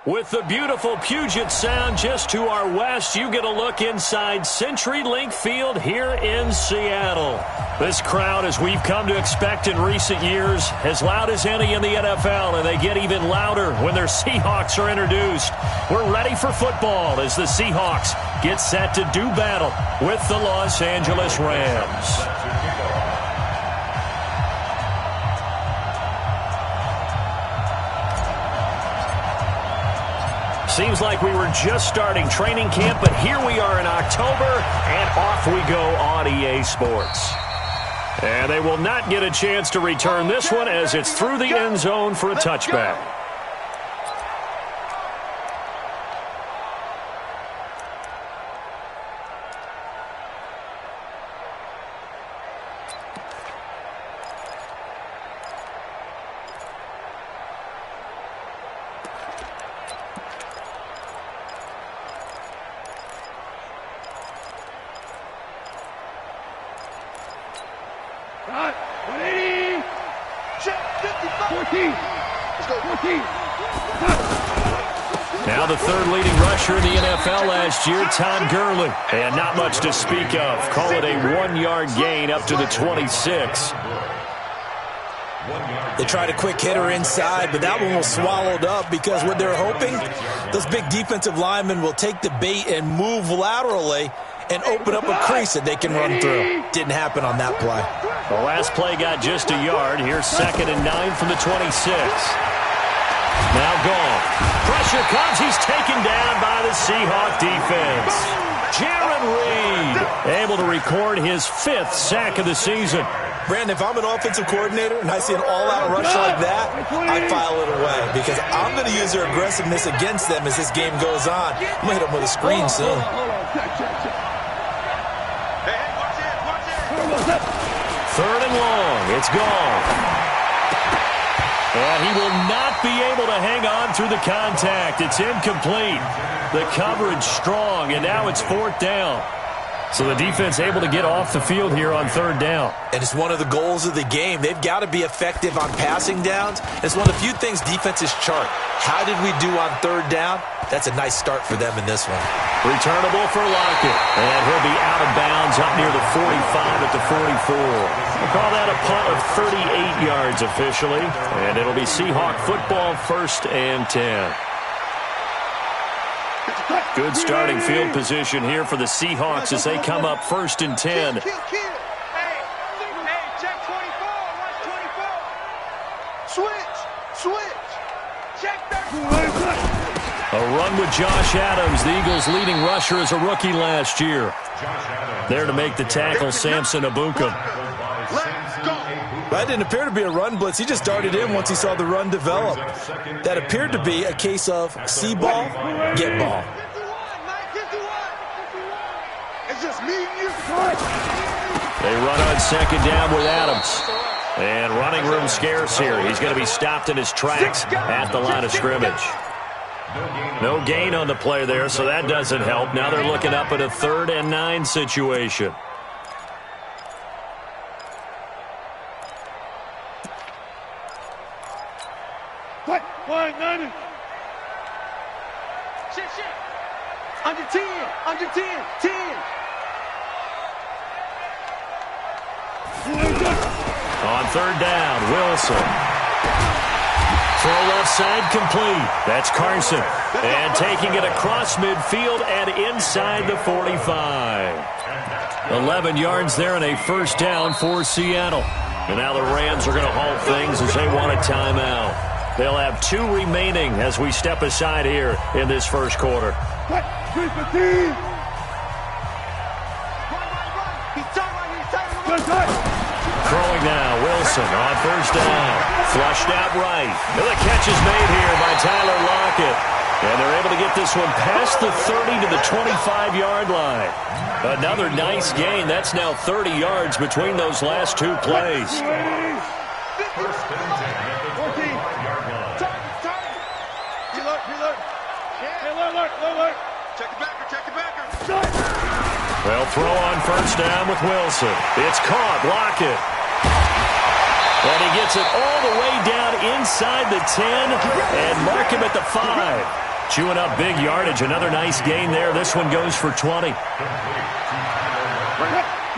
With the beautiful Puget Sound just to our west, you get a look inside CenturyLink Field here in Seattle. This crowd, as we've come to expect in recent years, as loud as any in the NFL, and they get even louder when their Seahawks are introduced. We're ready for football as the Seahawks get set to do battle with the Los Angeles Rams. Seems like we were just starting training camp, but here we are in October, and off we go on EA Sports. And they will not get a chance to return this one as it's through the end zone for a touchback. Now the third leading rusher in the NFL last year, Todd Gurley. And not much to speak of. Call it a 1-yard gain up to the 26. They tried a quick hitter inside, but that one was swallowed up because what they're hoping, those big defensive linemen will take the bait and move laterally and open up a crease that they can run through. Didn't happen on that play. The last play got just a yard. Here's 2nd and 9 from the 26. Now gone. Pressure comes. He's taken down by the Seahawk defense. Jaron Reed able to record his 5th sack of the season. Brandon, if I'm an offensive coordinator and I see an all-out rush like that, I file it away because I'm going to use their aggressiveness against them as this game goes on. I'm going to hit them with a screen soon. Third and long. It's gone. And he will not be able to hang on through the contact. It's incomplete. The coverage strong, and now it's 4th down. So the defense able to get off the field here on 3rd down. And it's one of the goals of the game. They've got to be effective on passing downs. It's one of the few things defenses chart. How did we do on 3rd down? That's a nice start for them in this one. Returnable for Lockett. And he'll be out of bounds up near the 45 at the 44. We'll call that a punt of 38 yards officially. And it'll be Seahawk football, 1st and 10. Good starting field position here for the Seahawks as they come up 1st and 10. Hey, check 24. Watch 24. Switch. Check 30. A run with Josh Adams, the Eagles' leading rusher as a rookie last year. There to make the tackle, Samson Ebukam. That didn't appear to be a run blitz. He just darted in once he saw the run develop. That appeared to be a case of see ball, get ball. It's just me and you. They run on 2nd down with Adams. And running room scarce here. He's going to be stopped in his tracks at the line of scrimmage. No gain on the play there, so that doesn't help. Now they're looking up at a 3rd and 9 situation. Under 10. On 3rd down, Wilson. Throw left side complete. That's Carson. And taking it across midfield and inside the 45. 11 yards there and a 1st down for Seattle. And now the Rams are going to halt things as they want a timeout. They'll have 2 remaining as we step aside here in this 1st quarter. Throwing now, Wilson on 1st down. Flushed out right. And the catch is made here by Tyler Lockett. And they're able to get this one past the 30 to the 25-yard line. Another nice gain. That's now 30 yards between those last 2 plays. They'll throw on 1st down with Wilson. It's caught. Lockett. And he gets it all the way down inside the 10 and mark him at the 5. Chewing up big yardage. Another nice gain there. This one goes for 20.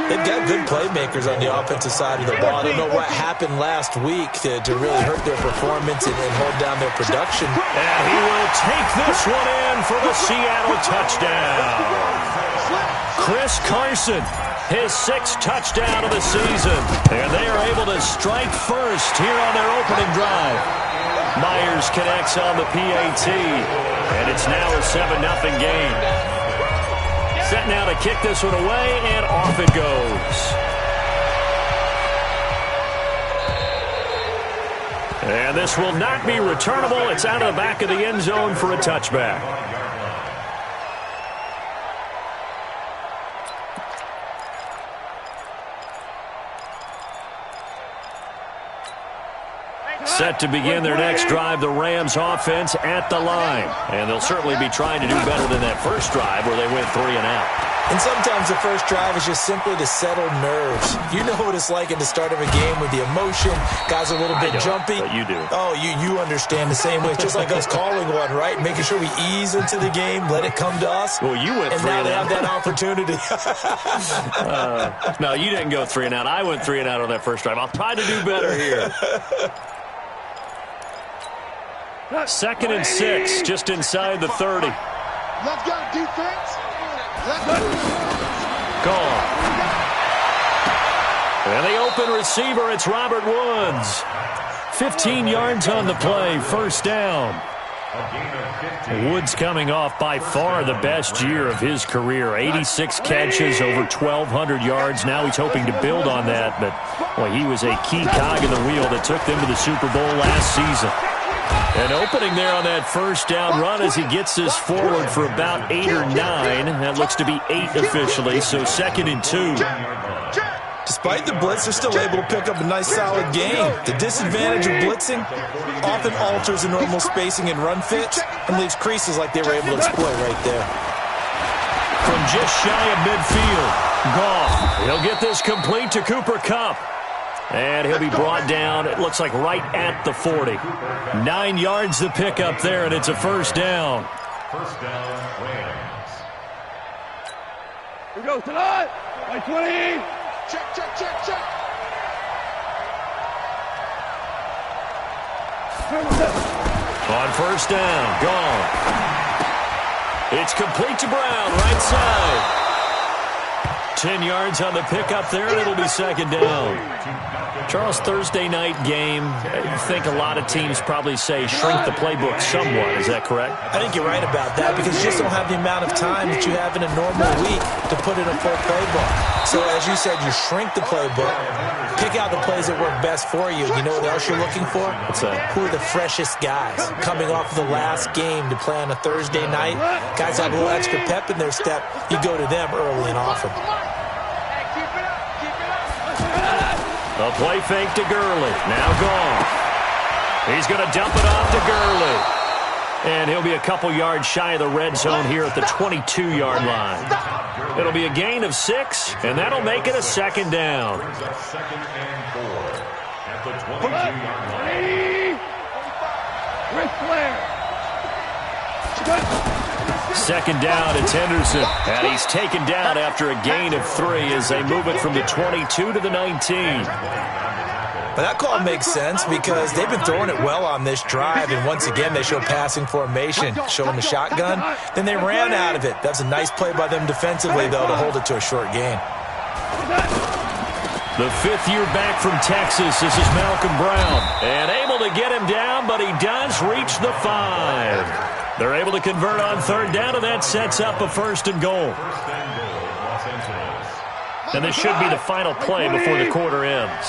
They've got good playmakers on the offensive side of the ball. I don't know what happened last week to really hurt their performance and hold down their production. And he will take this one in for the Seattle touchdown. Chris Carson, his 6th touchdown of the season. And they are able to strike first here on their opening drive. Myers connects on the PAT. And it's now a 7-0 game. Set now to kick this one away, and off it goes. And this will not be returnable. It's out of the back of the end zone for a touchback. Set to begin their next drive, the Rams offense at the line. And they'll certainly be trying to do better than that first drive where they went 3 and out. And sometimes the first drive is just simply to settle nerves. You know what it's like at the start of a game with the emotion. Guys are a little bit jumpy. But you do. Oh, you understand the same way. It's just like us calling one, right? Making sure we ease into the game, let it come to us. Well, you went 3 and out. And now they have that opportunity. No, you didn't go 3 and out. I went 3 and out on that first drive. I'll try to do better here. 2nd and 6, just inside the 30. Let's go, defense. Let's go. Gone. And the open receiver, it's Robert Woods. 15 yards on the play, first down. Woods coming off by far the best year of his career. 86 catches, over 1,200 yards. Now he's hoping to build on that, but boy, he was a key cog in the wheel that took them to the Super Bowl last season. And opening there on that first down run as he gets this forward for about 8 or 9. That looks to be 8 officially, so 2nd and 2. Despite the blitz, they're still able to pick up a nice, solid game. The disadvantage of blitzing often alters the normal spacing and run fits and leaves creases like they were able to exploit right there. From just shy of midfield, Goff. He'll get this complete to Cooper Kupp. And he'll be brought down, it looks like right at the 40. 9 yards to pick up there, and it's a first down. First down, Rams. Here we go, tonight. By 20. Check. On first down, gone. It's complete to Brown, right side. 10 yards on the pickup there, and it'll be 2nd down. Charles, Thursday night game, I think a lot of teams probably say shrink the playbook somewhat. Is that correct? I think you're right about that because you just don't have the amount of time that you have in a normal week to put in a full playbook. So as you said, you shrink the playbook, pick out the plays that work best for you. You know what else you're looking for? What's that? Who are the freshest guys coming off of the last game to play on a Thursday night? Guys have a little extra pep in their step. You go to them early and often. A play fake to Gurley. Now gone. He's going to dump it off to Gurley. And he'll be a couple yards shy of the red zone here at the 22-yard line. It'll be a gain of 6, and that'll make it a 2nd down. 2nd and 4 at the 22-yard line. Ric Flair. 2nd down, it's Henderson. And he's taken down after a gain of 3 as they move it from the 22 to the 19. But that call makes sense because they've been throwing it well on this drive, and once again they show passing formation, showing the shotgun. Then they ran out of it. That's a nice play by them defensively, though, to hold it to a short gain. The 5th year back from Texas, this is Malcolm Brown. And able to get him down, but he does reach the 5. They're able to convert on 3rd down, and that sets up a 1st and goal. And this should be the final play before the quarter ends.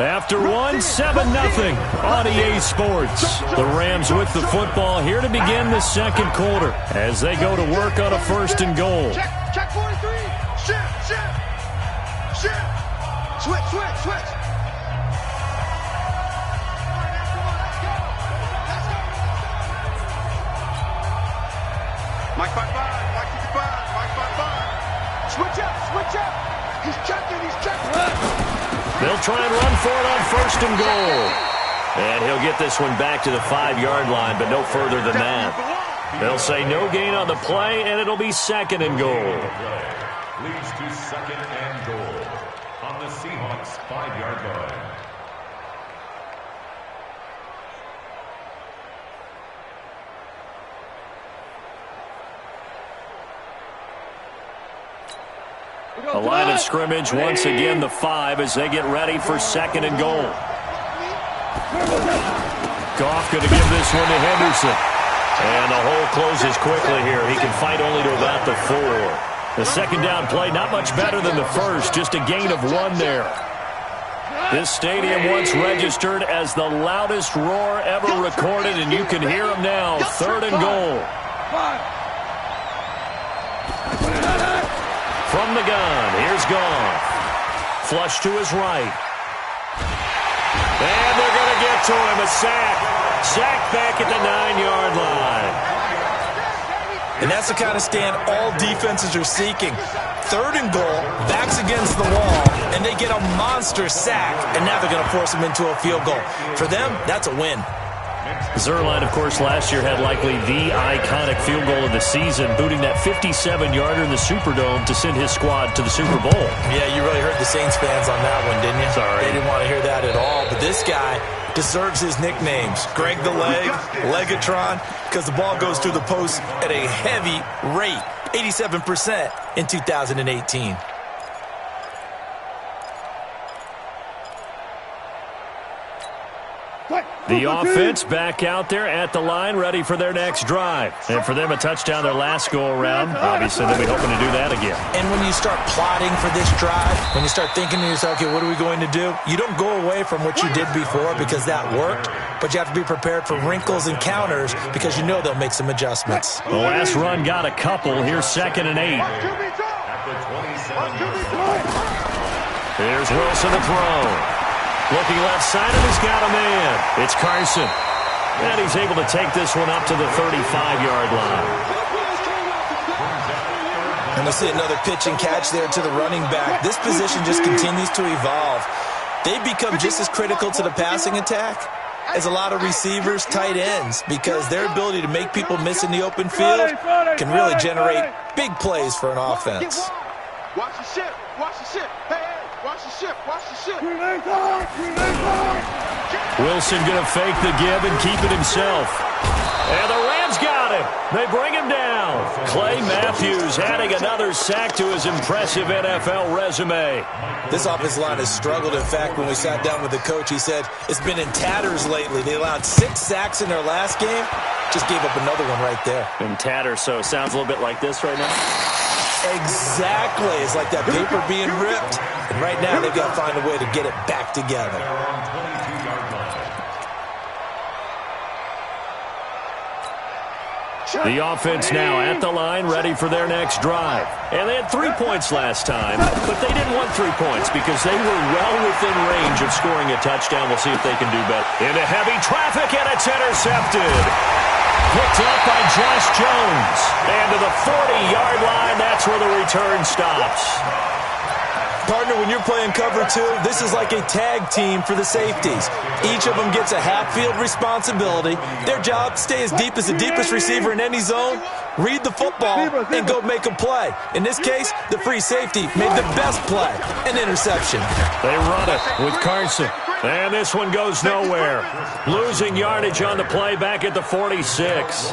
After one, 7-0 on EA Sports. The Rams with the football here to begin the 2nd quarter as they go to work on a 1st and goal. Check 43. Shift. Switch. Mike 55. Switch up. He's checking. They'll try and run for it on 1st and goal. And he'll get this one back to the 5-yard line, but no further than that. They'll say no gain on the play, and it'll be 2nd and goal. Leads to 2nd and goal on the Seahawks 5-yard line. The line of scrimmage, once again, the 5 as they get ready for 2nd and goal. Goff going to give this one to Henderson. And the hole closes quickly here. He can fight only to about the 4. The 2nd down play, not much better than the first, just a gain of 1 there. This stadium once registered as the loudest roar ever recorded, and you can hear them now. 3rd and goal. From the gun, here's Goff. Flush to his right. And they're going to get to him, a sack. Sack back at the 9-yard line. And that's the kind of stand all defenses are seeking. 3rd and goal, backs against the wall, and they get a monster sack, and now they're going to force him into a field goal. For them, that's a win. Zuerlein, of course, last year had likely the iconic field goal of the season, booting that 57-yarder in the Superdome to send his squad to the Super Bowl. Yeah, you really hurt the Saints fans on that one, didn't you? Sorry. They didn't want to hear that at all. But this guy deserves his nicknames. Greg the Leg, Legatron, because the ball goes through the post at a heavy rate, 87% in 2018. The offense back out there at the line, ready for their next drive. And for them, a touchdown their last go-around. Obviously, they'll be hoping to do that again. And when you start plotting for this drive, when you start thinking to yourself, okay, what are we going to do? You don't go away from what you did before because that worked, but you have to be prepared for wrinkles and counters because you know they'll make some adjustments. The last run got a couple. Here's 2nd and 8. Here's Wilson to throw. Looking left side, and he's got a man. It's Carson. And he's able to take this one up to the 35-yard line. And we see another pitch and catch there to the running back. This position just continues to evolve. They become just as critical to the passing attack as a lot of receivers, tight ends, because their ability to make people miss in the open field can really generate big plays for an offense. Watch the ship. Watch the ship. Hey, watch the ship. Watch the ship. Wilson going to fake the give and keep it himself. And the Rams got him. They bring him down. Clay Matthews adding another sack to his impressive NFL resume. This offensive line has struggled. In fact, when we sat down with the coach, he said it's been in tatters lately. They allowed 6 sacks in their last game. Just gave up another one right there. In tatters, so it sounds a little bit like this right now. Exactly. It's like that paper being ripped. And right now, they've got to find a way to get it back together. The offense now at the line, ready for their next drive. And they had 3 points last time, but they didn't want 3 points because they were well within range of scoring a touchdown. We'll see if they can do better. Into heavy traffic, and it's intercepted. Picked up by Josh Jones. And to the 40-yard line, that's where the return stops. Partner, when you're playing cover 2, this is like a tag team for the safeties. Each of them gets a half-field responsibility. Their job, stay as deep as the deepest receiver in any zone, read the football, and go make a play. In this case, the free safety made the best play, an interception. They run it with Carson. And this one goes nowhere. Losing yardage on the play back at the 46.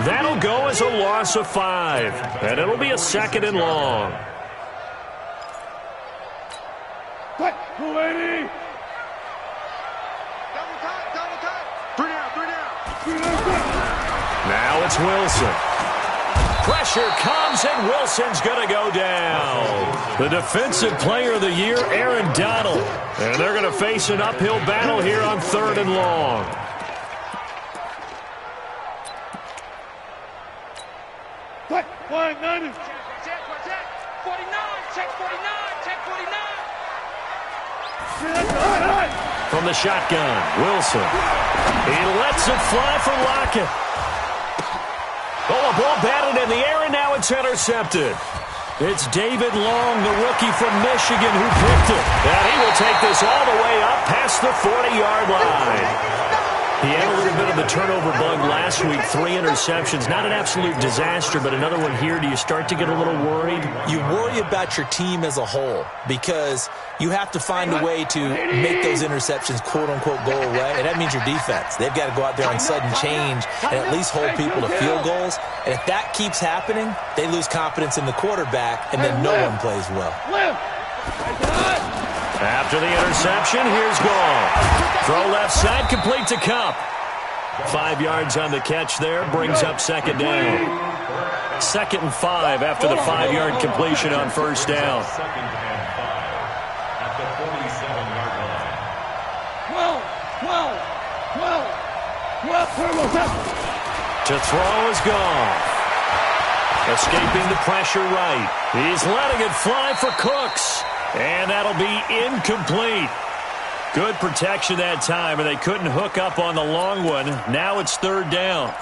That'll go as a loss of 5. And it'll be a 2nd and long. Double time. 3 down. Now it's Wilson. Pressure comes, and Wilson's going to go down. The defensive player of the year, Aaron Donald. And they're going to face an uphill battle here on 3rd and long. Flying 90. From the shotgun, Wilson. He lets it fly for Lockett. Oh, a ball batted in the air, and now it's intercepted. It's David Long, the rookie from Michigan, who picked it. And he will take this all the way up past the 40-yard line. He had a little bit of the turnover bug last week, 3 interceptions. Not an absolute disaster, but another one here. Do you start to get a little worried? You worry about your team as a whole because you have to find a way to make those interceptions, quote-unquote, go away. And that means your defense. They've got to go out there on sudden change and at least hold people to field goals. And if that keeps happening, they lose confidence in the quarterback, and then no one plays well. After the interception, here's Goff. Throw left side, complete to Cup. 5 yards on the catch there, brings up second down. 2nd and 5 after the 5-yard completion on first down. 2nd and 5 at the 47-yard line. To throw is Goff. Escaping the pressure right. He's letting it fly for Cooks. And that'll be incomplete. Good protection that time, and they couldn't hook up on the long one. Now it's 3rd down.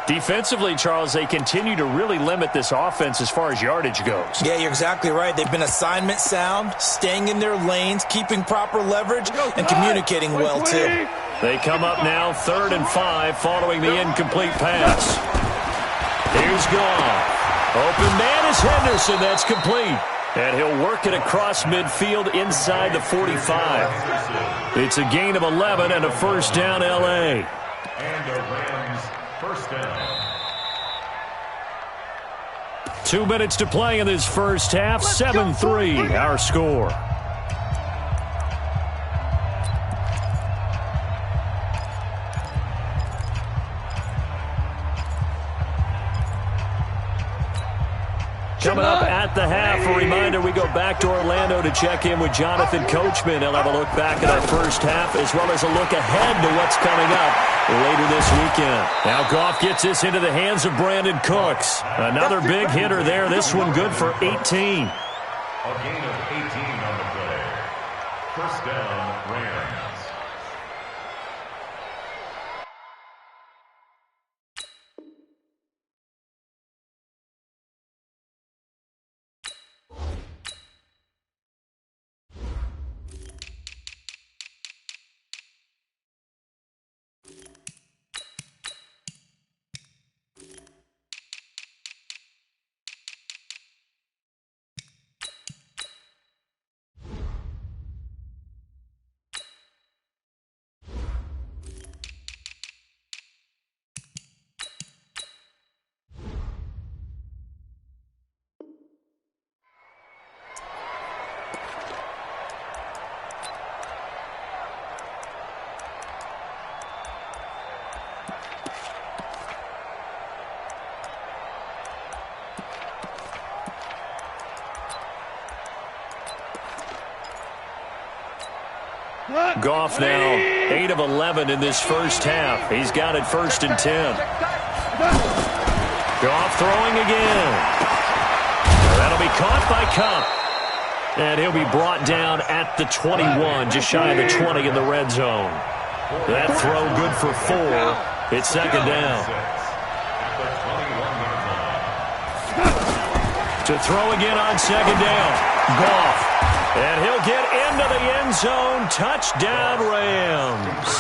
Defensively, Charles, they continue to really limit this offense as far as yardage goes. Yeah, you're exactly right. They've been assignment sound, staying in their lanes, keeping proper leverage, and communicating well, too. They come up now 3rd and 5 following the incomplete pass. Here's Goff. Open man is Henderson. That's complete. And he'll work it across midfield inside the 45. It's a gain of 11 and a first down, L.A. And the Rams first down. 2 minutes to play in this first half. 7-3 our score. Coming up at the half, a reminder, we go back to Orlando to check in with Jonathan Coachman. He'll have a look back at our first half as well as a look ahead to what's coming up later this weekend. Now Goff gets this into the hands of Brandon Cooks. Another big hitter there. This one good for 18. A gain of 18 on the play. First down, Rams. Goff now 8 of 11 in this first half. He's got it 1st and 10. Goff throwing again. That'll be caught by Cup. And he'll be brought down at the 21, just shy of the 20 in the red zone. That throw good for 4. It's 2nd down. To throw again on 2nd down. Goff. And he'll get into the end zone. Touchdown, Rams.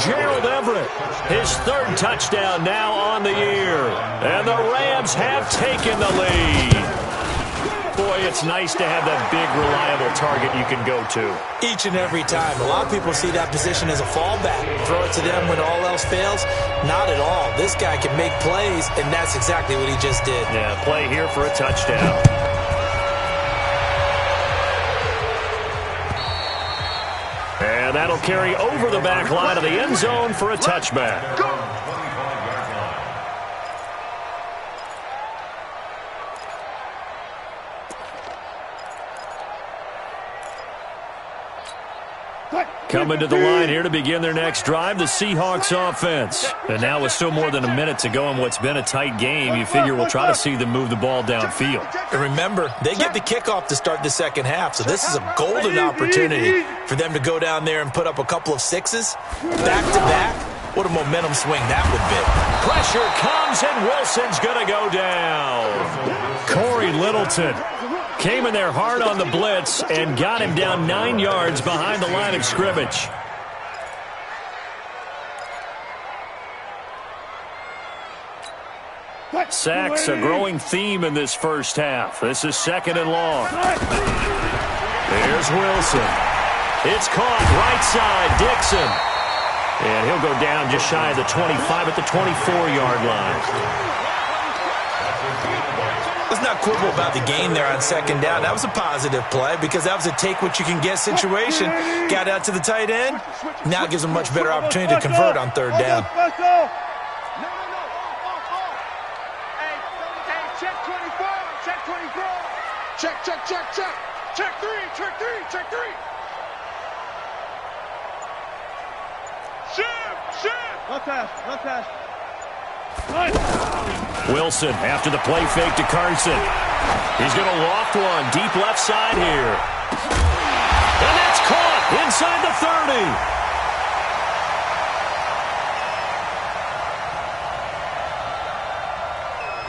Gerald Everett, his 3rd touchdown now on the year. And the Rams have taken the lead. Boy, it's nice to have that big, reliable target you can go to. Each and every time. A lot of people see that position as a fallback. Throw it to them when all else fails. Not at all. This guy can make plays, and that's exactly what he just did. Yeah, play here for a touchdown. And that'll carry over the back line of the end zone for a touchback. Coming to the line here to begin their next drive, the Seahawks offense. And now with still more than a minute to go in what's been a tight game, you figure we'll try to see them move the ball downfield. And remember, they get the kickoff to start the second half, so this is a golden opportunity for them to go down there and put up a couple of sixes back-to-back. What a momentum swing that would be. Pressure comes, and Wilson's going to go down. Corey Littleton. Came in there hard on the blitz and got him down 9 yards behind the line of scrimmage. Sacks a growing theme in this first half. This is 2nd and long. There's Wilson. It's caught right side, Dixon. And he'll go down just shy of the 25 at the 24-yard line. Let's not quibble about the gain there on 2nd down. That was a positive play because that was a take-what-you-can-get situation. Got out to the tight end. Now it gives them a much better opportunity to convert on 3rd down. Check three. Left pass. Wilson after the play fake to Carson. He's going to loft one deep left side here. And that's caught inside the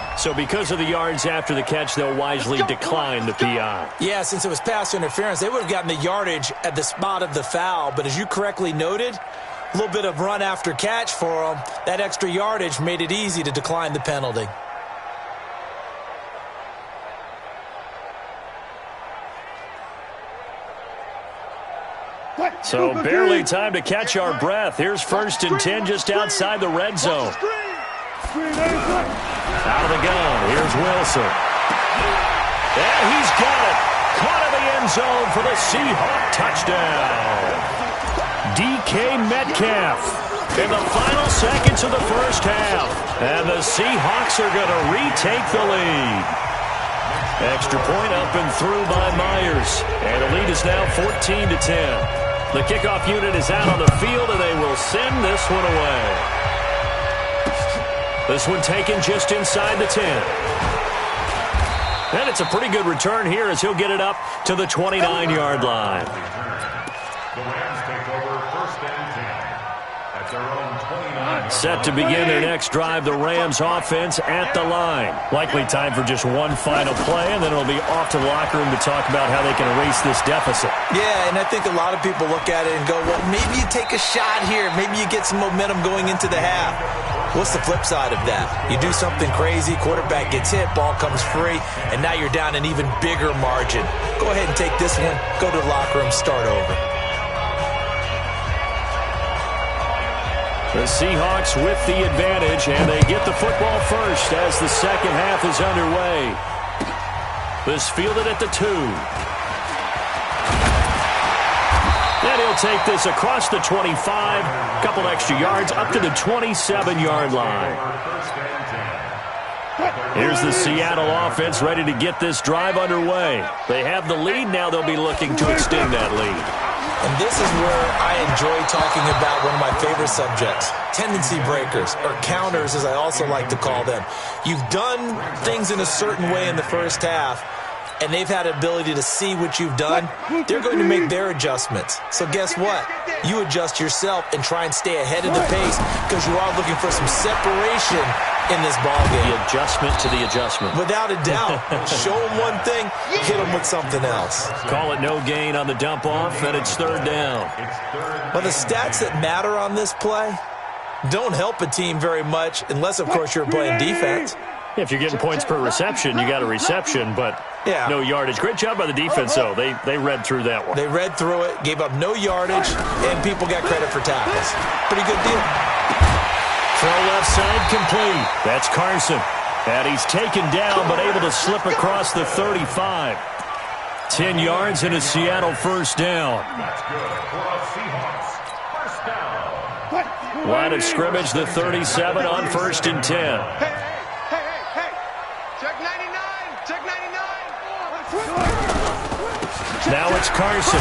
30. So because of the yards after the catch, they'll wisely decline the PI. Yeah, since it was pass interference, they would have gotten the yardage at the spot of the foul. But as you correctly noted, a little bit of run after catch for them. That extra yardage made it easy to decline the penalty. So barely time to catch our breath. Here's 1st and 10 just outside the red zone. Out of the gun, here's Wilson. And he's got it. Caught in the end zone for the Seahawk touchdown. DK Metcalf in the final seconds of the first half. And the Seahawks are going to retake the lead. Extra point up and through by Myers. And the lead is now 14-10. The kickoff unit is out on the field, and they will send this one away. This one taken just inside the 10. And it's a pretty good return here as he'll get it up to the 29-yard line. The Rams take over 1st and 10 at their own 29. Set to begin their next drive, the Rams offense at the line. Likely time for just one final play, and then it'll be off to the locker room to talk about how they can erase this deficit. Yeah, and I think a lot of people look at it and go, well, maybe you take a shot here. Maybe you get some momentum going into the half. What's the flip side of that? You do something crazy, quarterback gets hit, ball comes free, and now you're down an even bigger margin. Go ahead and take this one, go to the locker room, start over. The Seahawks with the advantage, and they get the football first as the second half is underway. This fielded at the 2. And he'll take this across the 25, a couple extra yards up to the 27-yard line. Here's the Seattle offense ready to get this drive underway. They have the lead, now they'll be looking to extend that lead. And this is where I enjoy talking about one of my favorite subjects, tendency breakers, or counters as I also like to call them. You've done things in a certain way in the first half, and they've had the ability to see what you've done. They're going to make their adjustments. So guess what? You adjust yourself and try and stay ahead of the pace because you are looking for some separation in this ballgame. The adjustment to the adjustment. Without a doubt. Show them one thing, hit them with something else. Call it no gain on the dump off, and it's 3rd down. Well, the stats that matter on this play don't help a team very much unless, of course, you're playing defense. If you're getting points per reception, you got a reception, but no yardage. Great job by the defense, though. They read through that one. They read through it, gave up no yardage, and people got credit for tackles. Pretty good deal. Throw left side complete. That's Carson. And he's taken down, but able to slip across the 35. 10 yards and a Seattle first down. That's good for a Seahawks first down. Line of scrimmage, the 37 on 1st and 10. Hey. Check 99. Check 99. Now it's Carson.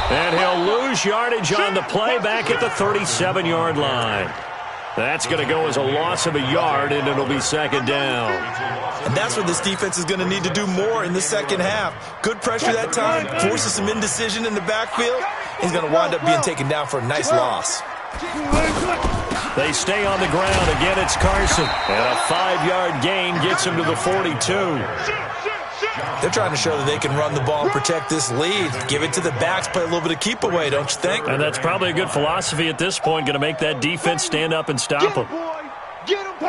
And he'll lose yardage on the play back at the 37-yard line. That's going to go as a loss of a yard, and it'll be 2nd down. And that's what this defense is going to need to do more in the second half. Good pressure that time, forces some indecision in the backfield. He's going to wind up being taken down for a nice loss. They stay on the ground. Again, it's Carson. And a 5-yard gain gets him to the 42. They're trying to show that they can run the ball and protect this lead. Give it to the backs, play a little bit of keep away, don't you think? And that's probably a good philosophy at this point. Going to make that defense stand up and stop them.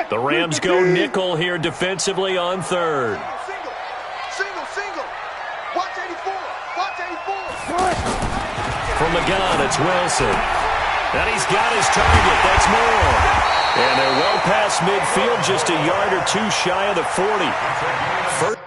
The Rams go nickel here defensively on third. Single. Watch 84. From the gun, it's Wilson. And he's got his target. That's more. And they're well past midfield, just a yard or two shy of the 40. First.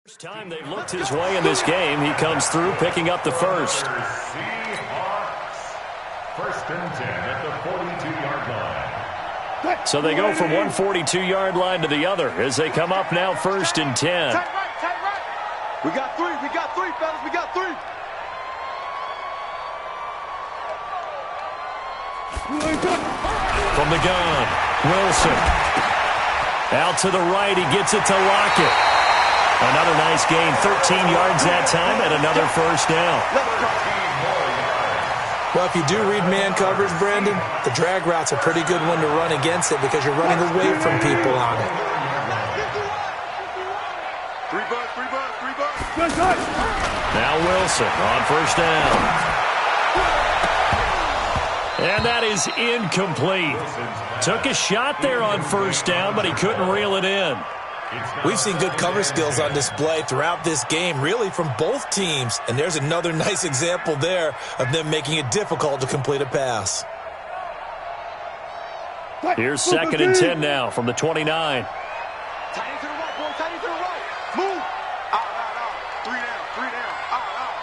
First time they've looked his way in this game, he comes through picking up the first. Seahawks. First and 10 at the 42-yard line. So they go from one 42-yard line to the other as they come up now first and 10. Tight right. We got three, fellas. We got three. From the gun, Wilson. Out to the right, he gets it to Lockett. Another nice gain, 13 yards that time, and another first down. Well, if you do read man coverage, Brandon, the drag route's a pretty good one to run against it because you're running away from people on it. Three bucks. Now Wilson on first down. And that is incomplete. Took a shot there on first down, but he couldn't reel it in. We've seen good cover skills on display throughout this game, really from both teams. And there's another nice example there of them making it difficult to complete a pass. Here's second and 10 now from the 29. Tight end to the right, boy. Tight end to the right. Move. Out. Three down. Out.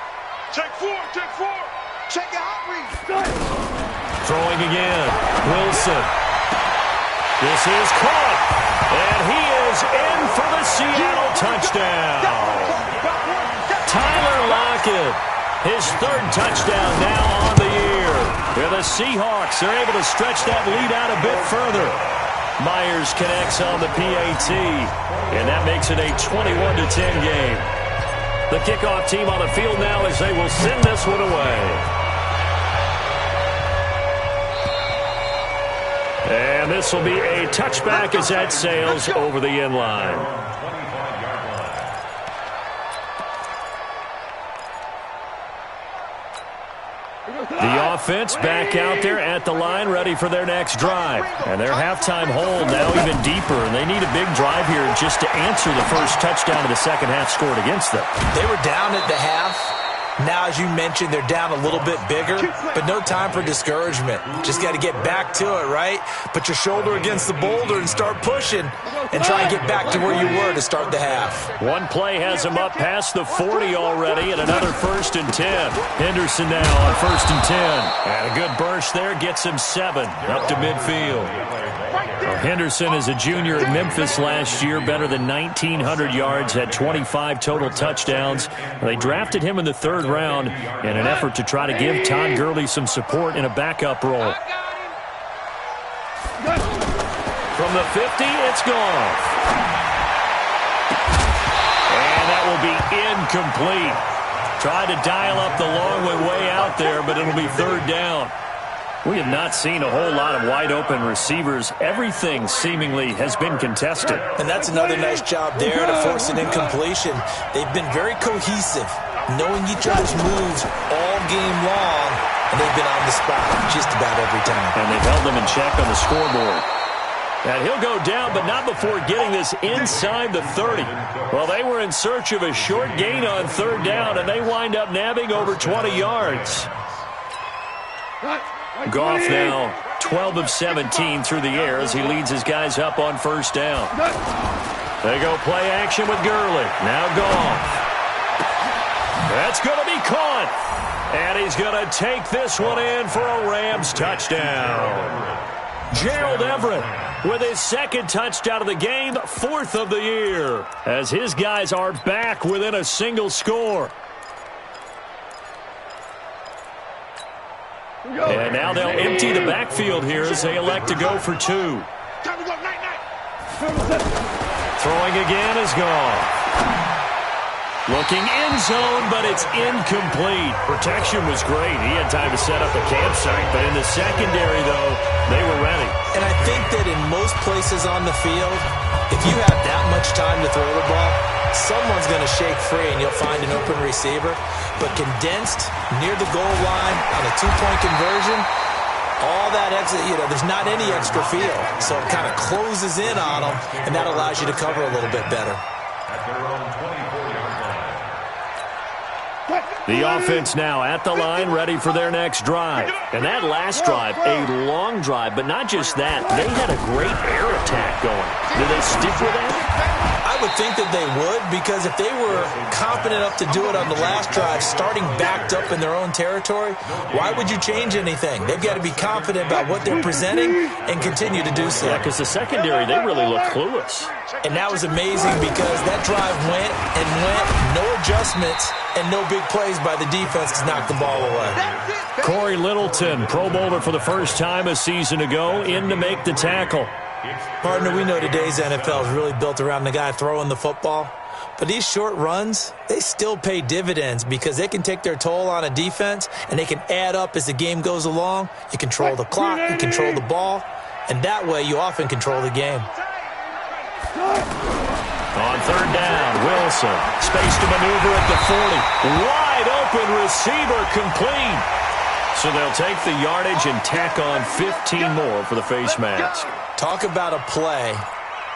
Check four. Check your hot read. Throwing again. Wilson. This is caught. And he is in for the Seattle touchdown. Tyler Lockett, his third touchdown now on the year. And the Seahawks are able to stretch that lead out a bit further. Myers connects on the PAT, and that makes it a 21-10 game. The kickoff team on the field now as they will send this one away. And this will be a touchback as that sails over the end line. The offense back out there at the line, ready for their next drive. And their halftime hold now even deeper, and they need a big drive here just to answer the first touchdown of the second half scored against them. They were down at the half. Now, as you mentioned, they're down a little bit bigger, but no time for discouragement. Just got to get back to it, right? Put your shoulder against the boulder and start pushing and try and get back to where you were to start the half. One play has them up past the 40 already, and another first and 10. Henderson now on first and 10. And a good burst there gets him 7 up to midfield. Well, Henderson is a junior at Memphis last year, better than 1,900 yards, had 25 total touchdowns. They drafted him in the third round in an effort to try to give Todd Gurley some support in a backup role. From the 50, it's gone. And that will be incomplete. Tried to dial up the long way out there, but it'll be third down. We have not seen a whole lot of wide-open receivers. Everything seemingly has been contested. And that's another nice job there to force an incompletion. They've been very cohesive, knowing each other's moves all game long, and they've been on the spot just about every time. And they've held them in check on the scoreboard. And he'll go down, but not before getting this inside the 30. Well, they were in search of a short gain on third down, and they wind up nabbing over 20 yards. Goff now 12 of 17 through the air as he leads his guys up on first down. They go play action with Gurley. Now Goff. That's going to be caught. And he's going to take this one in for a Rams touchdown. Gerald Everett with his second touchdown of the game, 4th of the year, as his guys are back within a single score. And now they'll empty the backfield here as they elect to go for 2. Time to go, night. Throwing again is Goff. Looking end zone, but it's incomplete. Protection was great. He had time to set up a campsite, but in the secondary, though, they were ready. And I think that in most places on the field, if you have that much time to throw the ball, someone's going to shake free and you'll find an open receiver. But condensed, near the goal line, on a 2-point conversion, all that extra, there's not any extra field. So it kind of closes in on them, and that allows you to cover a little bit better. At their own 24-yard line. The offense now at the line, ready for their next drive. And that last drive, a long drive, but not just that. They had a great air attack going. Do they stick with that? I would think that they would, because if they were confident enough to do it on the last drive, starting backed up in their own territory, why would you change anything? They've got to be confident about what they're presenting and continue to do so. Yeah, because the secondary, they really look clueless. And that was amazing because that drive went, no adjustments, and no big plays by the defense to knock the ball away. Corey Littleton, Pro Bowler for the first time a season ago, in to make the tackle. Partner, we know today's NFL is really built around the guy throwing the football. But these short runs, they still pay dividends because they can take their toll on a defense, and they can add up as the game goes along. You control the clock, you control the ball, and that way you often control the game. On third down, Wilson. Space to maneuver at the 40. Wide open receiver complete. So they'll take the yardage and tack on 15 more for the face mask. Talk about a play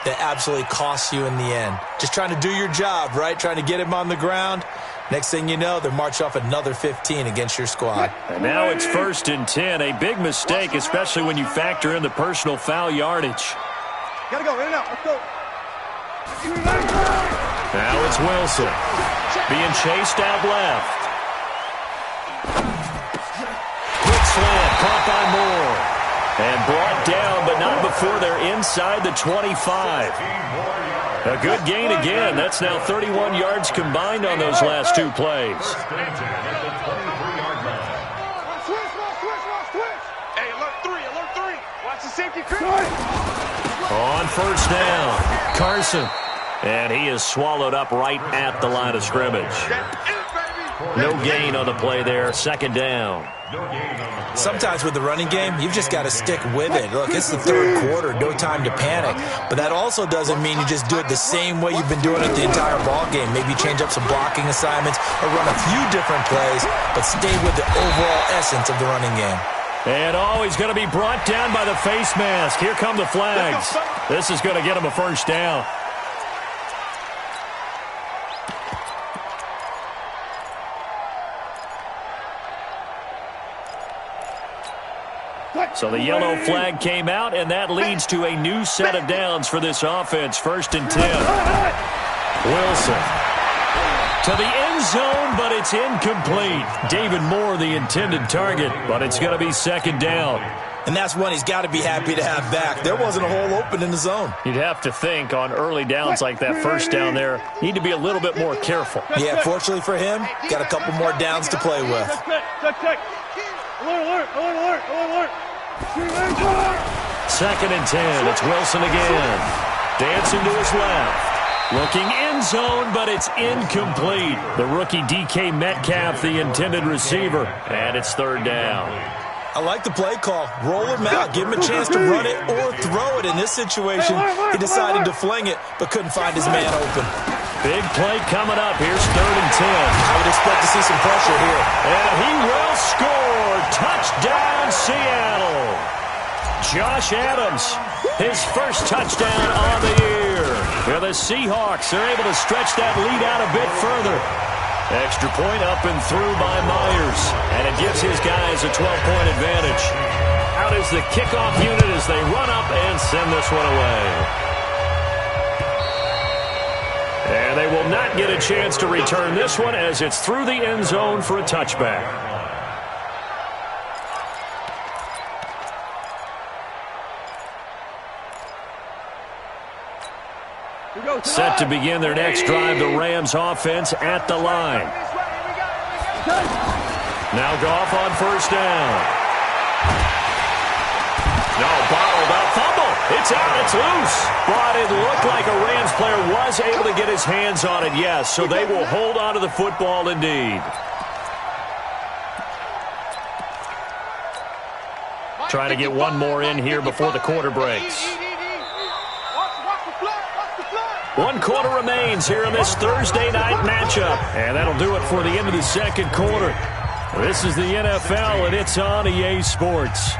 that absolutely costs you in the end. Just trying to do your job, right? Trying to get him on the ground. Next thing you know, they're march off another 15 against your squad. And now it's 1st and 10. A big mistake, especially when you factor in the personal foul yardage. Gotta go, in and out. Let's go. Now it's Wilson. Being chased out left. Quick slant, caught by Moore. And brought down, but not before they're inside the 25. A good gain again. That's now 31 yards combined on those last 2 plays. Hey, alert 3. Watch the safety creep. On first down, Carson. And he is swallowed up right at the line of scrimmage. No gain on the play there. 2nd down. Sometimes with the running game, you've just got to stick with it. Look, it's the 3rd quarter, no time to panic. But that also doesn't mean you just do it the same way you've been doing it the entire ball game. Maybe change up some blocking assignments or run a few different plays, but stay with the overall essence of the running game. And he's going to be brought down by the face mask. Here come the flags. This is going to get him a first down. So the yellow flag came out, and that leads to a new set of downs for this offense. 1st and 10. Wilson to the end zone, but it's incomplete. David Moore, the intended target, but it's going to be 2nd down. And that's one he's got to be happy to have back. There wasn't a hole open in the zone. You'd have to think on early downs like that, first down there, need to be a little bit more careful. Yeah, fortunately for him, got a couple more downs to play with. Check. Alert. 2nd and 10. It's Wilson again. Dancing to his left. Looking end zone, but it's incomplete. The rookie DK Metcalf, the intended receiver. And it's 3rd down. I like the play call. Roll him out. Give him a chance to run it or throw it. In this situation, he decided to fling it, but couldn't find his man open. Big play coming up. Here's 3rd and 10. I would expect to see some pressure here. And he will score. Touchdown, Seattle. Josh Adams, his first touchdown on the year. Yeah, the Seahawks are able to stretch that lead out a bit further. Extra point up and through by Myers. And it gives his guys a 12-point advantage. How is the kickoff unit as they run up and send this one away. And they will not get a chance to return this one as it's through the end zone for a touchback. Set to begin their next drive, the Rams offense at the line. Now Goff on first down. No, bottled up, fumble. It's out, it's loose. But it looked like a Rams player was able to get his hands on it, yes. So they will hold on to the football indeed. Trying to get one more in here before the quarter breaks. 1 quarter remains here in this Thursday night matchup. And that'll do it for the end of the second quarter. This is the NFL, and it's on EA Sports.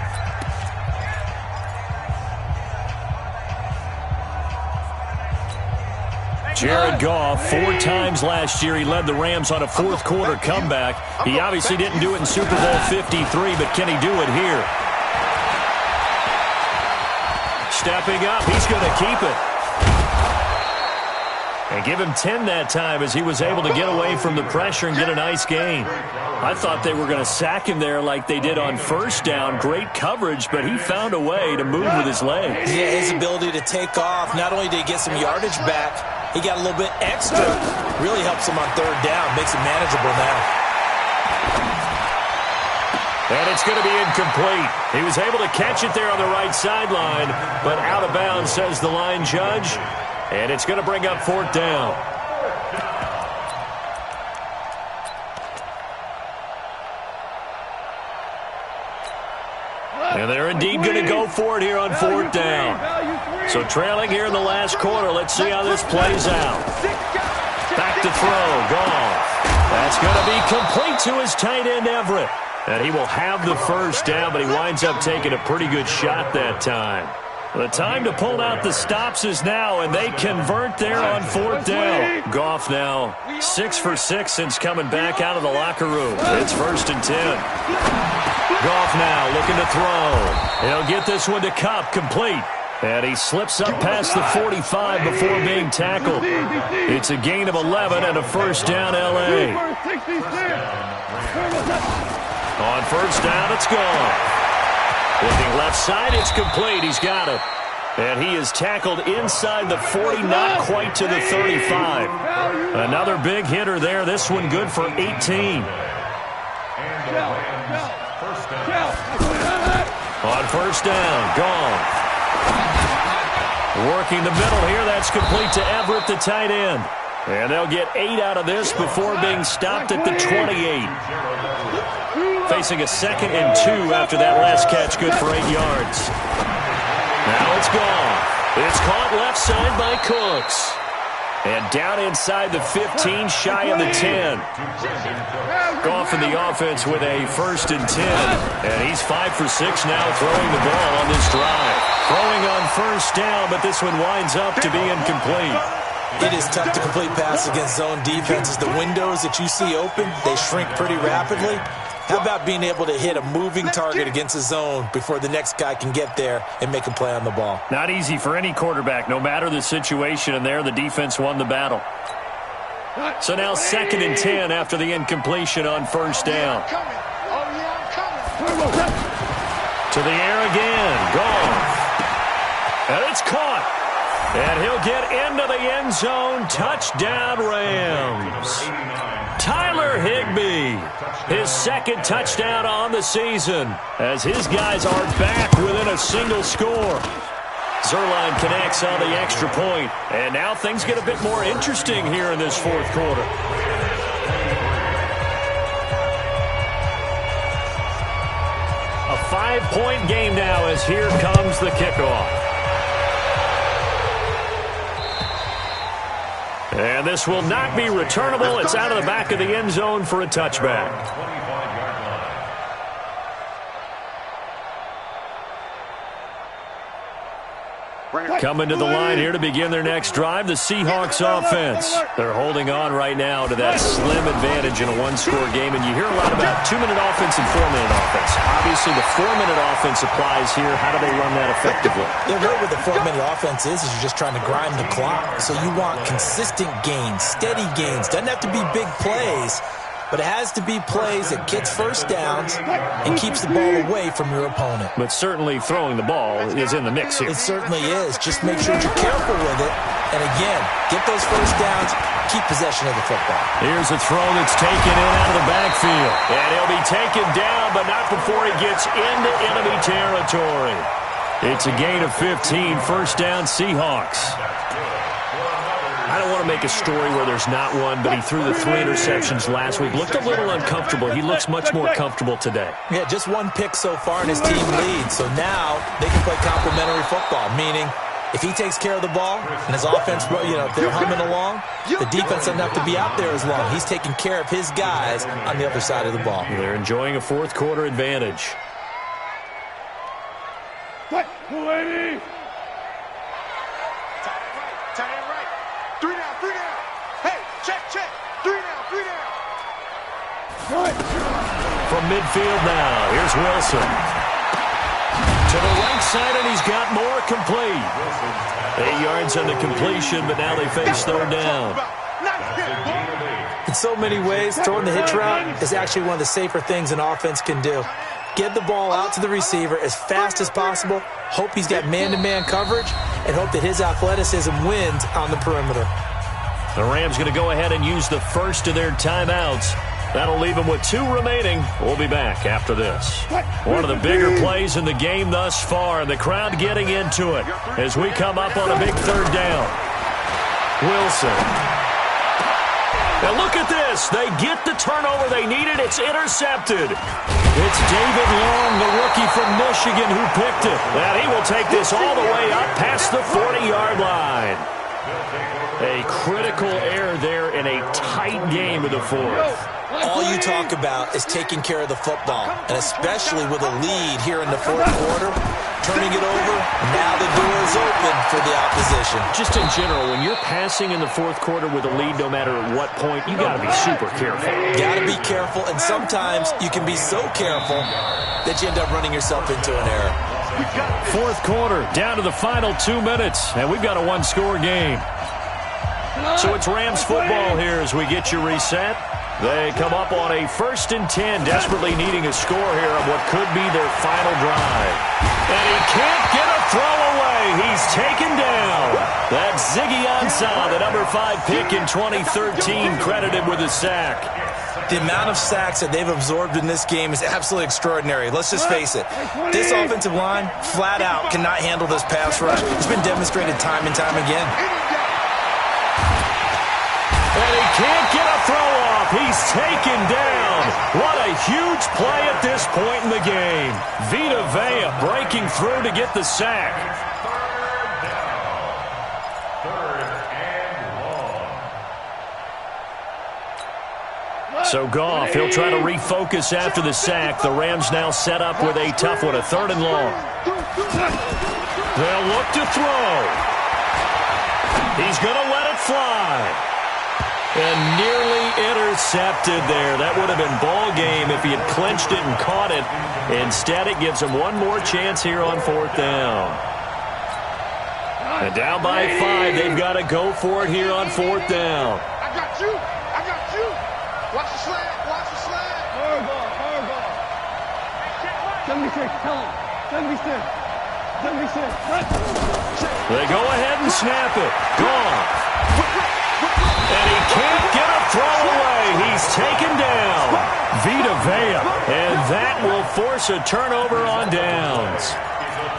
Jared Goff, 4 times last year he led the Rams on a fourth quarter comeback. He obviously didn't do it in Super Bowl 53, but can he do it here? Stepping up, he's going to keep it. And give him 10 that time as he was able to get away from the pressure and get a nice gain. I thought they were going to sack him there like they did on first down. Great coverage, but he found a way to move with his legs. Yeah, his ability to take off. Not only did he get some yardage back, he got a little bit extra. Really helps him on third down. Makes it manageable now. And it's going to be incomplete. He was able to catch it there on the right sideline, but out of bounds, says the line judge. And it's going to bring up fourth down. And they're indeed going to go for it here on fourth down. So trailing here in the last quarter. Let's see how this plays out. Back to throw. Goff. That's going to be complete to his tight end, Everett. And he will have the first down, but he winds up taking a pretty good shot that time. The time to pull out the stops is now, and they convert there on fourth down. Goff now 6 for 6 since coming back out of the locker room. It's 1st and 10. Goff now looking to throw. He'll get this one to Kupp, complete. And he slips up past the 45 before being tackled. It's a gain of 11 and a first down, L.A. On first down, it's gone. Looking left side, it's complete. He's got it. And he is tackled inside the 40, not quite to the 35. Another big hitter there. This one good for 18. On first down, gone. Working the middle here. That's complete to Everett, the tight end. And they'll get 8 out of this before being stopped at the 28. Facing a 2nd and 2 after that last catch, good for 8 yards. Now it's gone. It's caught left side by Cooks. And down inside the 15, shy of the 10. Goff in the offense with a 1st and 10. And he's 5 for 6 now throwing the ball on this drive. Throwing on first down, but this one winds up to be incomplete. It is tough to complete passes against zone defenses. The windows that you see open, they shrink pretty rapidly. How about being able to hit a moving target against a zone before the next guy can get there and make a play on the ball? Not easy for any quarterback, no matter the situation, and there the defense won the battle. So now 2nd and 10 after the incompletion on first down. To the air again, gone. And it's caught. And he'll get into the end zone. Touchdown, Rams. Tyler Higbee, his 2nd touchdown on the season, as his guys are back within a single score. Zerline connects on the extra point, and now things get a bit more interesting here in this fourth quarter. A 5-point game now as here comes the kickoff. And this will not be returnable. It's out of the back of the end zone for a touchback. Coming to the line here to begin their next drive, the Seahawks offense. They're holding on right now to that slim advantage in a one-score game, and you hear a lot about 2-minute offense and 4-minute offense. Obviously, the 4-minute offense applies here. How do they run that effectively? Yeah, really what the 4-minute offense is you're just trying to grind the clock. So you want consistent gains, steady gains. Doesn't have to be big plays, but it has to be plays that gets first downs and keeps the ball away from your opponent. But certainly throwing the ball is in the mix here. It certainly is. Just make sure you're careful with it. And again, get those first downs, keep possession of the football. Here's a throw that's taken in out of the backfield. And he'll be taken down, but not before he gets into enemy territory. It's a gain of 15, first down Seahawks. I don't want to make a story where there's not one, but he threw the 3 interceptions last week. Looked a little uncomfortable. He looks much more comfortable today. Yeah, just 1 pick so far and his team leads. So now they can play complementary football, meaning if he takes care of the ball and his offense, if they're humming along, the defense doesn't have to be out there as long. He's taking care of his guys on the other side of the ball. They're enjoying a fourth-quarter advantage. From midfield now, here's Wilson. To the right side, and he's got more complete. 8 yards on the completion, but now they face third down. In so many ways, throwing the hitch route is actually one of the safer things an offense can do. Get the ball out to the receiver as fast as possible, hope he's got man-to-man coverage, and hope that his athleticism wins on the perimeter. The Rams going to go ahead and use the first of their timeouts. That'll leave them with 2 remaining. We'll be back after this. One of the bigger plays in the game thus far, and the crowd getting into it as we come up on a big third down. Wilson. Now look at this. They get the turnover they needed. It's intercepted. It's David Long, the rookie from Michigan, who picked it. And he will take this all the way up past the 40-yard line. A critical error there in a tight game of the fourth. All you talk about is taking care of the football, and especially with a lead here in the fourth quarter, turning it over, now the door is open for the opposition. Just in general, when you're passing in the fourth quarter with a lead, no matter at what point, you got to be super careful. Got to be careful, and sometimes you can be so careful that you end up running yourself into an error. Fourth quarter, down to the final 2 minutes, and we've got a one-score game. So it's Rams football here as we get you reset. They come up on a 1st and 10, desperately needing a score here on what could be their final drive. And he can't get a throw away. He's taken down. That's Ziggy Ansah, the number 5 pick in 2013, credited with a sack. The amount of sacks that they've absorbed in this game is absolutely extraordinary. Let's just face it. This offensive line, flat out, cannot handle this pass rush. It's been demonstrated time and time again. And he can't get a throw off. He's taken down. What a huge play at this point in the game. Vita Vea breaking through to get the sack. So Goff, he'll try to refocus after the sack. The Rams now set up with a tough one, a 3rd and long. They'll look to throw. He's going to let it fly. And nearly intercepted there. That would have been ball game if he had clinched it and caught it. Instead, it gives him one more chance here on 4th down. And down by 5, they've got to go for it here on 4th down. I got you. I got you. Watch the slant. Watch the slant. Hard ball. Hard ball. 76. Tell him. 76. 76. They go ahead and snap it. Gone. And he can't get a throw away. He's taken down. Vita Vea. And that will force a turnover on downs.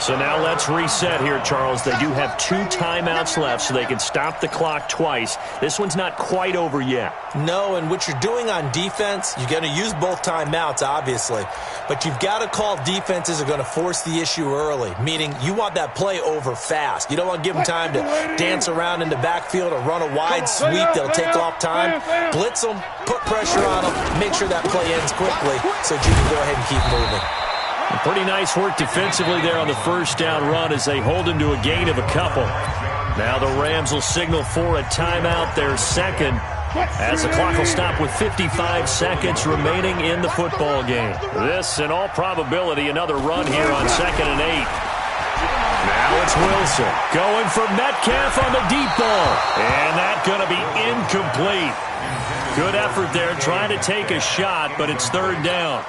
So now let's reset here, Charles. They do have 2 timeouts left, so they can stop the clock twice. This one's not quite over yet. No, and what you're doing on defense, you're going to use both timeouts, obviously. But you've got to call defenses are going to force the issue early, meaning you want that play over fast. You don't want to give them time to dance around in the backfield or run a wide sweep that'll take off time. Blitz them, put pressure on them, make sure that play ends quickly so you can go ahead and keep moving. Pretty nice work defensively there on the first down run as they hold him to a gain of a couple. Now the Rams will signal for a timeout, their second, as the clock will stop with 55 seconds remaining in the football game. This, in all probability, another run here on 2nd and 8. Now it's Wilson going for Metcalf on the deep ball. And that's going to be incomplete. Good effort there trying to take a shot, but it's 3rd down.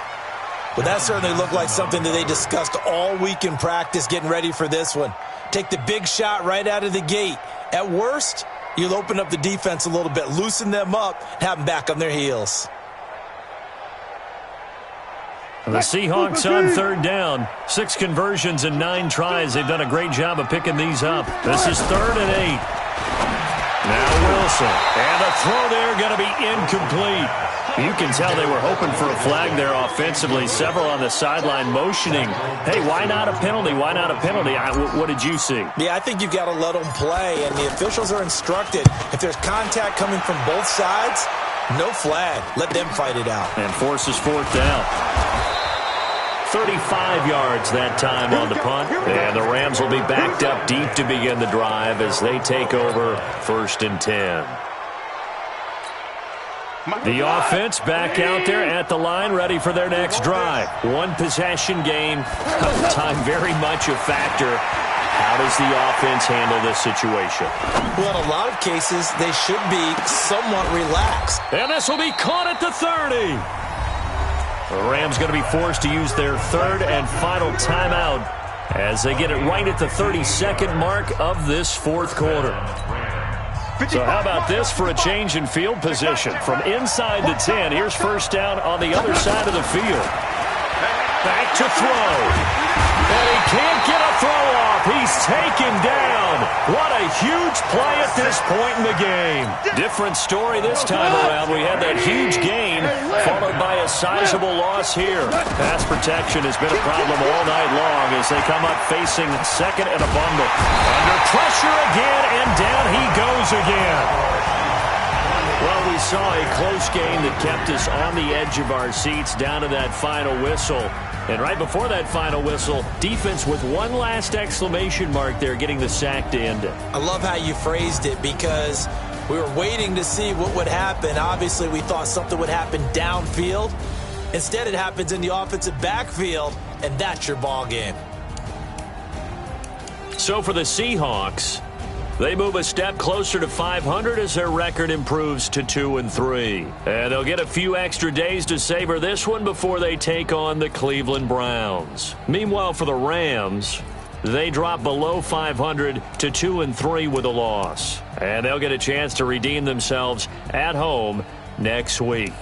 Well, that certainly looked like something that they discussed all week in practice getting ready for this one. Take the big shot right out of the gate. At worst, you'll open up the defense a little bit, loosen them up, and have them back on their heels. The Seahawks on 3rd down. 6 conversions and 9 tries. They've done a great job of picking these up. This is 3rd and 8. Now Wilson. And the throw there going to be incomplete. You can tell they were hoping for a flag there offensively. Several on the sideline motioning. Hey, why not a penalty? Why not a penalty? What did you see? Yeah, I think you've got to let them play, and the officials are instructed. If there's contact coming from both sides, no flag. Let them fight it out. And forces 4th down. 35 yards that time on the punt. And the Rams will be backed up deep to begin the drive as they take over 1st and 10. The offense back out there at the line, ready for their next drive. 1 possession game. Time very much a factor. How does the offense handle this situation? Well, in a lot of cases, they should be somewhat relaxed. And this will be caught at the 30. The Rams going to be forced to use their 3rd and final timeout as they get it right at the 32nd mark of this 4th quarter. So how about this for a change in field position? From inside the 10, here's 1st down on the other side of the field. Back to throw. And he can't get a throw off. He's taken down. What a huge play at this point in the game. Different story this time around. We had that huge gain followed by a sizable loss here. Pass protection has been a problem all night long as they come up facing 2nd and a bundle. Under pressure again, and down he goes again. Well, we saw a close game that kept us on the edge of our seats down to that final whistle. And right before that final whistle, defense with one last exclamation mark there, getting the sack to end it. I love how you phrased it because we were waiting to see what would happen. Obviously, we thought something would happen downfield. Instead, it happens in the offensive backfield, and that's your ball game. So for the Seahawks, they move a step closer to 500 as their record improves to 2-3. And they'll get a few extra days to savor this one before they take on the Cleveland Browns. Meanwhile, for the Rams, they drop below 500 to 2-3 with a loss. And they'll get a chance to redeem themselves at home next week.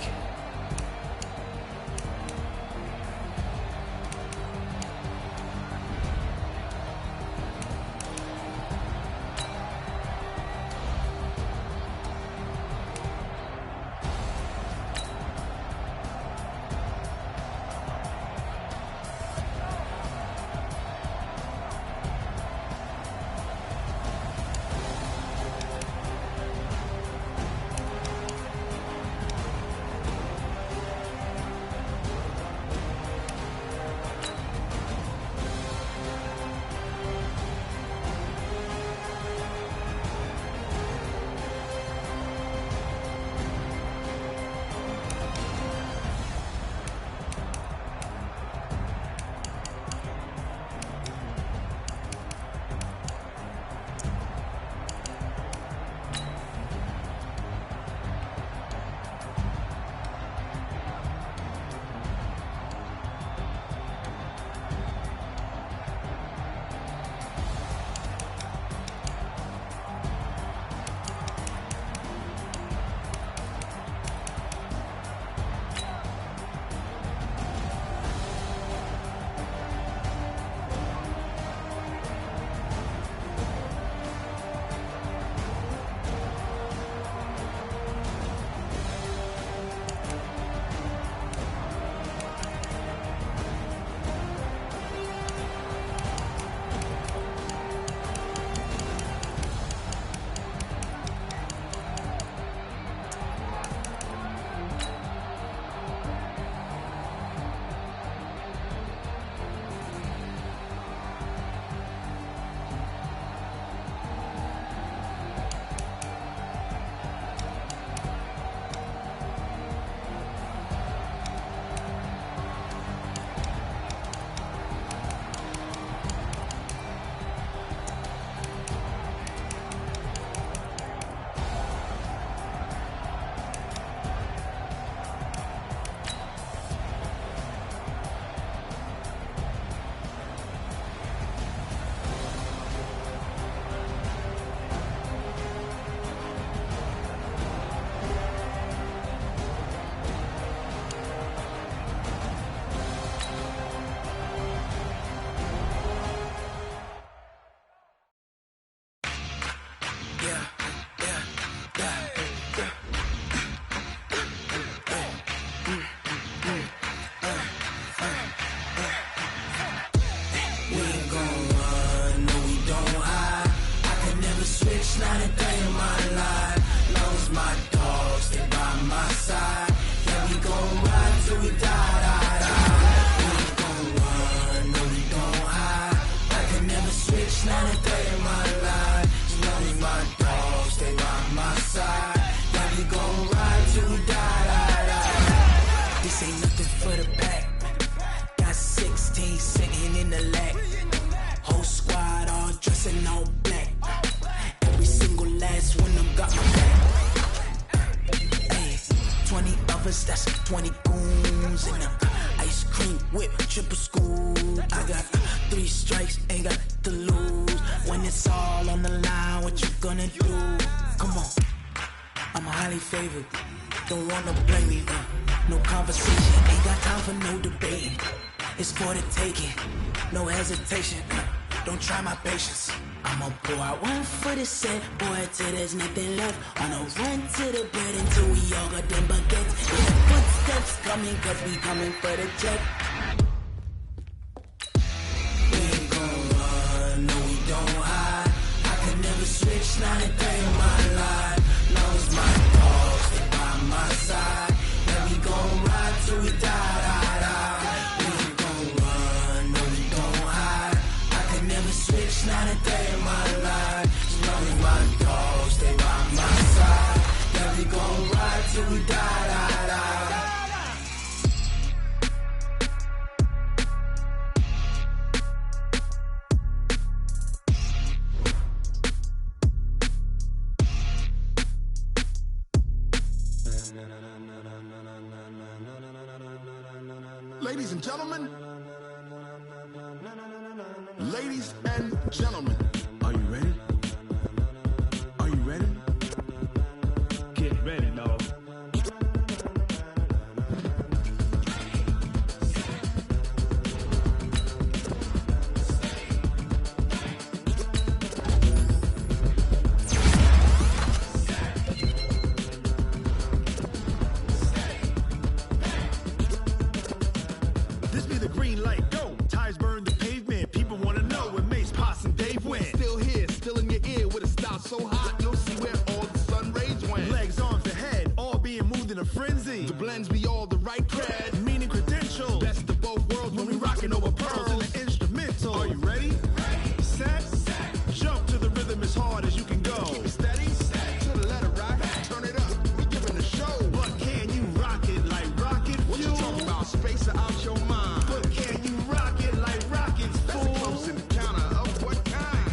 not a day in my life. Long as my dogs stay by my side. Yeah, we gon' ride till we die, die, die. We ain't gon' run, no, we gon' hide. I can never switch, not a day in my life. As long as my dogs stay by my side. Yeah, we gon' ride till we die, die, die. This ain't nothing for the back. Got 16 sitting in the lap. Whole squad all dressed in all black. Every single last one of them got my back. Hey, 20 of us, that's 20 goons in the ice cream whip, triple scoop. I got 3 strikes, ain't got to lose. When it's all on the line, what you gonna do? Come on, I'm highly favored. Don't wanna blame me, no conversation. Ain't got time for no debating. It's for the taking, no hesitation. Don't try my patience. I'ma pour out one for the set, boy, till there's nothing left. On a run to the bread until we all got them baguettes. Yeah, the footsteps coming, cause we coming for the jet. We ain't gon' run, no, we don't hide. I can never switch, not a day in my life. Long as my dogs stay by my side. Yeah, we gon' ride till we die, die, die. We ain't gon' run, no, we don't hide. I can never switch, not a day in my life. As long as my dogs stay by my side. Yeah, we gon' ride till we die, die, die. Ladies and gentlemen, ladies and gentlemen, are you ready? Are you ready? Get ready, dog. This be the green light, go. Tires burn the pavement. People wanna know where Mace, Potts, and Dave went. Still here, still in your ear with a style so hot, you'll see where all the sun rays went. Legs, arms, and head, all being moved in a frenzy. The blends be all the right cred, meaning credentials. Best of both worlds when we rockin' over pearls in the instrumental. Are you ready? Set, jump to the rhythm as hard as you can go. Steady, to the letter right, turn it up, we giving the show. But can you rock it like rocket fuel? What you talking about, spacer out your mind? But can you rock it like rockets, fool? That's a close encounter of what kind?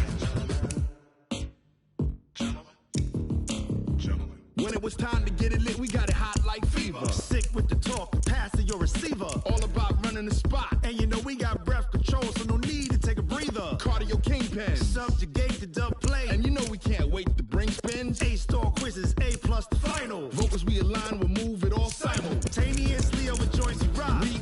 Gentlemen. When it was time to get it lit, we got it hot like fever. Sick with the talk, pass to your receiver. All about running the spot, and you know we got breath control, so no need to take a breather. Cardio kingpin, subjugate the dub play, and you know we can't wait to bring spins. A-star quizzes, A+ the final. Vocals we align, we'll move it all simultaneously over joints we rock. We